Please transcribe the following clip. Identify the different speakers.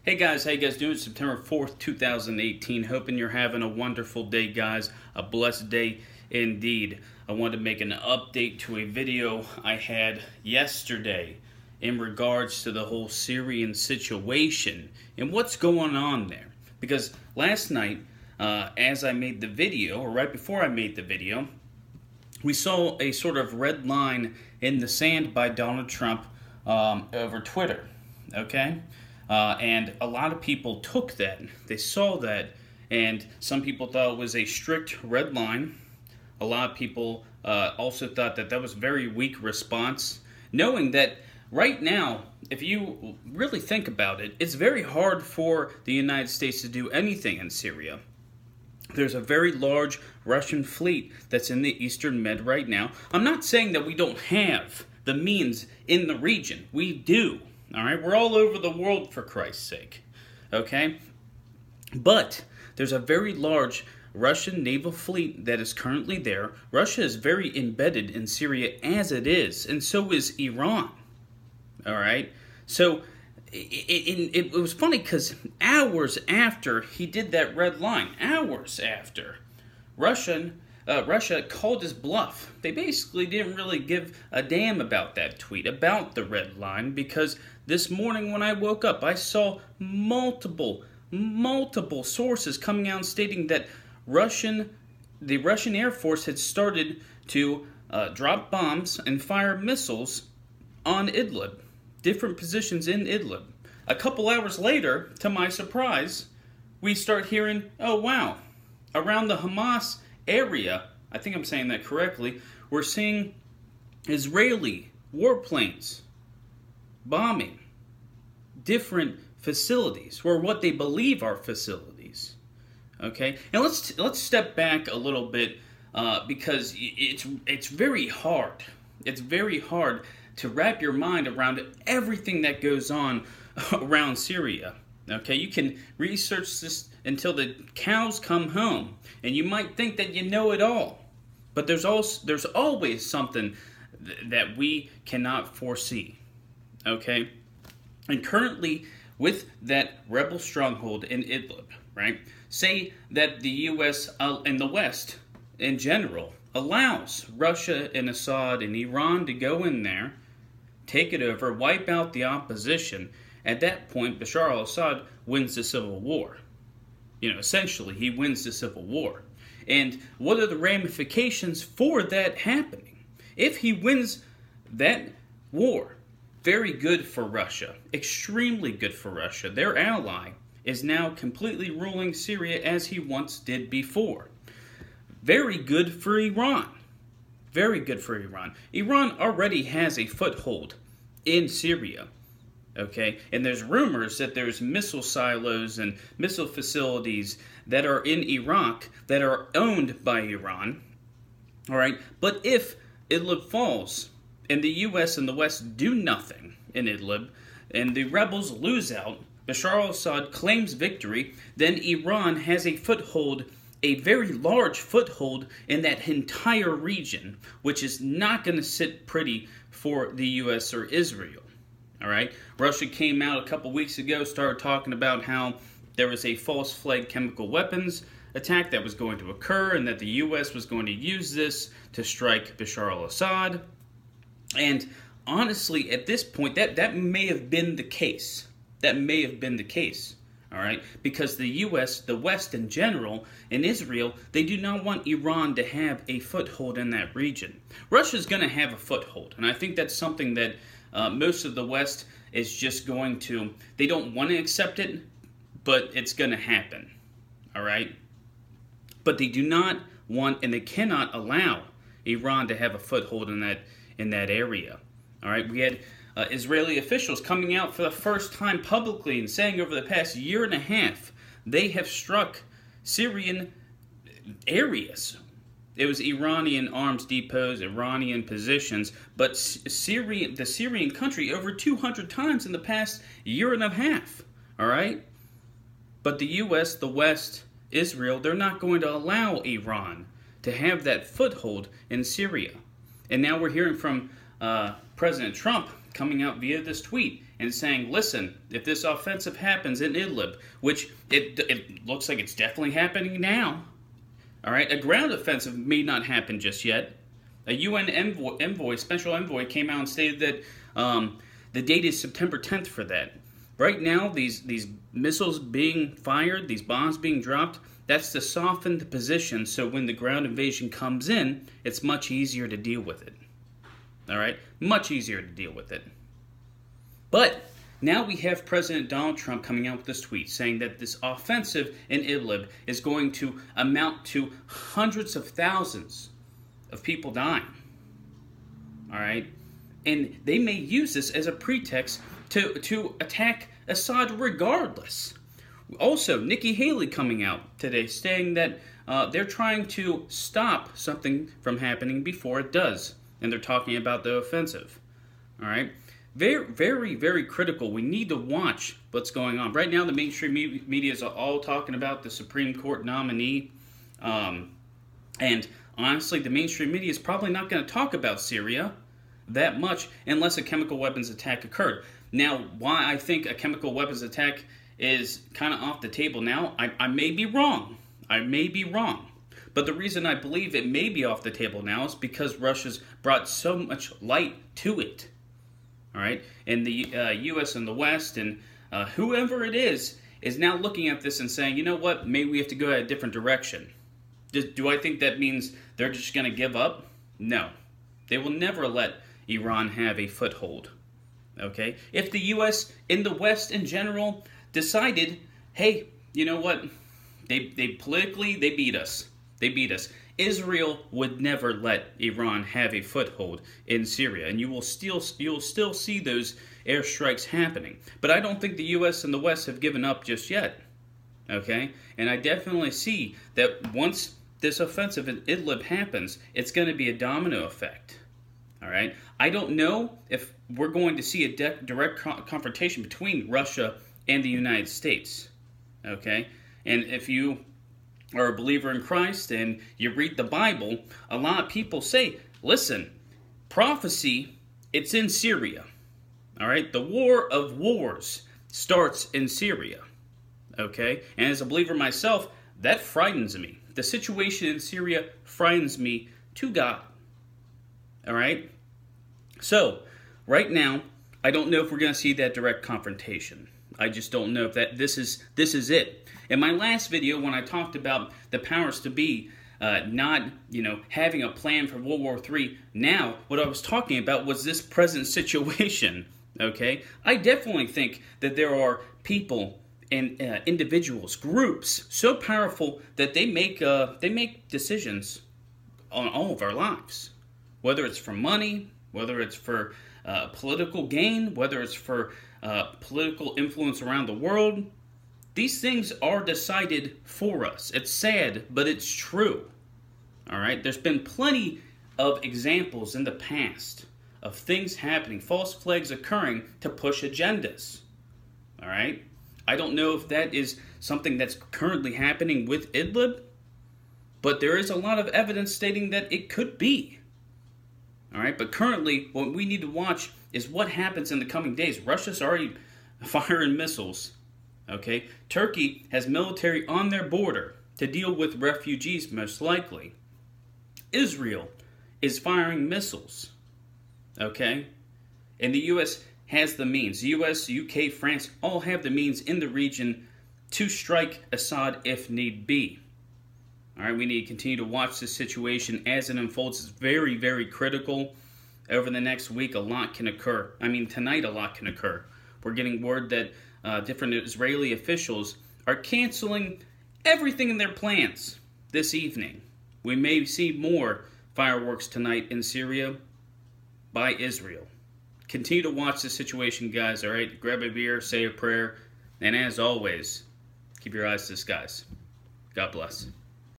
Speaker 1: Hey guys, how you guys doing? September 4th, 2018. Hoping you're having a wonderful day, guys. A blessed day indeed. I wanted to make an update to a video I had yesterday in regards to the whole Syrian situation and what's going on there. Because last night, as I made the video, or right before I made the video, we saw a sort of red line in the sand by Donald Trump over Twitter, okay? And a lot of people took that. They saw that, and some people thought it was a strict red line. A lot of people also thought that that was a very weak response, knowing that right now, if you really think about it, it's very hard for the United States to do anything in Syria. There's a very large Russian fleet that's in the Eastern Med right now. I'm not saying that we don't have the means in the region. We do. All right, we're all over the world, for Christ's sake, okay? But there's a very large Russian naval fleet that is currently there. Russia is very embedded in Syria as it is, and so is Iran, all right? So it was funny because hours after he did that red line, hours after, Russia called his bluff. They basically didn't really give a damn about that tweet, about the red line, because this morning when I woke up, I saw multiple sources coming out stating that the Russian Air Force had started to drop bombs and fire missiles on Idlib, different positions in Idlib. A couple hours later, to my surprise, we start hearing, oh wow, around the Hamas area, I think I'm saying that correctly, we're seeing Israeli warplanes bombing different facilities, or what they believe are facilities. Okay, and let's step back a little bit because it's very hard. It's very hard to wrap your mind around everything that goes on around Syria. Okay, you can research this until the cows come home, and you might think that you know it all. But there's always something that we cannot foresee. Okay? And currently, with that rebel stronghold in Idlib, right? Say that the U.S. and the West in general allows Russia and Assad and Iran to go in there, take it over, wipe out the opposition. At that point, Bashar al-Assad wins the civil war. You know, essentially, he wins the civil war. And what are the ramifications for that happening? If he wins that war, very good for Russia, extremely good for Russia. Their ally is now completely ruling Syria as he once did before. Very good for Iran. Very good for Iran. Iran already has a foothold in Syria. Okay, and there's rumors that there's missile silos and missile facilities that are in Iraq that are owned by Iran. All right, but if Idlib falls and the U.S. and the West do nothing in Idlib and the rebels lose out, Bashar al-Assad claims victory, then Iran has a foothold, a very large foothold in that entire region, which is not going to sit pretty for the U.S. or Israel. All right, Russia came out a couple weeks ago, started talking about how there was a false flag chemical weapons attack that was going to occur and that the U.S. was going to use this to strike Bashar al-Assad. And honestly, at this point, that may have been the case. That may have been the case, all right? Because the U.S., the West in general, and Israel, they do not want Iran to have a foothold in that region. Russia's going to have a foothold, and I think that's something that most of the West is just going to, they don't want to accept it, but it's going to happen, all right? But they do not want, and they cannot allow Iran to have a foothold in that area, all right? We had Israeli officials coming out for the first time publicly and saying over the past year and a half, they have struck Syrian areas. It was Iranian arms depots, Iranian positions, but the Syrian country over 200 times in the past year and a half, all right? But the U.S., the West, Israel, they're not going to allow Iran to have that foothold in Syria. And now we're hearing from President Trump coming out via this tweet. and saying, listen, if this offensive happens in Idlib, which it looks like it's definitely happening now, all right, a ground offensive may not happen just yet. A UN special envoy came out and stated that the date is September 10th for that. Right now, these missiles being fired, these bombs being dropped, that's to soften the position so when the ground invasion comes in, it's much easier to deal with it. All right? Much easier to deal with it. But now we have President Donald Trump coming out with this tweet saying that this offensive in Idlib is going to amount to hundreds of thousands of people dying. All right? And they may use this as a pretext to attack Assad regardless. Also, Nikki Haley coming out today saying that they're trying to stop something from happening before it does. And they're talking about the offensive. All right? Very, very, very critical. We need to watch what's going on. Right now, the mainstream media is all talking about the Supreme Court nominee. And honestly, the mainstream media is probably not going to talk about Syria that much unless a chemical weapons attack occurred. Now, why I think a chemical weapons attack is kind of off the table now, I may be wrong. I may be wrong. But the reason I believe it may be off the table now is because Russia's brought so much light to it. All right? And the U.S. and the West and whoever it is now looking at this and saying, you know what, maybe we have to go a different direction. Do I think that means they're just going to give up? No. They will never let Iran have a foothold. Okay? If the U.S. and the West in general decided, hey, you know what, they politically, they beat us. They beat us. Israel would never let Iran have a foothold in Syria, and you'll still see those airstrikes happening. But I don't think the U.S. and the West have given up just yet. Okay? And I definitely see that once this offensive in Idlib happens, it's going to be a domino effect. All right? I don't know if we're going to see a direct confrontation between Russia and the United States. Okay? And if you are a believer in Christ and you read the Bible, a lot of people say, listen, prophecy, it's in Syria. All right? The war of wars starts in Syria. Okay? And as a believer myself, that frightens me. The situation in Syria frightens me to God. All right? So, right now, I don't know if we're going to see that direct confrontation. I just don't know if this is it. In my last video, when I talked about the powers to be not, having a plan for World War III, now what I was talking about was this present situation. Okay, I definitely think that there are people and individuals, groups, so powerful that they make decisions on all of our lives, whether it's for money, whether it's for political gain, whether it's for political influence around the world. These things are decided for us. It's sad, but it's true. All right? There's been plenty of examples in the past of things happening, false flags occurring to push agendas. All right? I don't know if that is something that's currently happening with Idlib, but there is a lot of evidence stating that it could be. All right? But currently, what we need to watch is what happens in the coming days. Russia's already firing missiles. Okay? Turkey has military on their border to deal with refugees, most likely. Israel is firing missiles. Okay? And the U.S. has the means. The U.S., UK, France all have the means in the region to strike Assad if need be. All right, we need to continue to watch this situation as it unfolds. It's very, very critical. Over the next week, a lot can occur. Tonight a lot can occur. We're getting word that different Israeli officials are canceling everything in their plans this evening. We may see more fireworks tonight in Syria by Israel. Continue to watch the situation, guys, all right? Grab a beer, say a prayer, and as always, keep your eyes to the skies. God bless.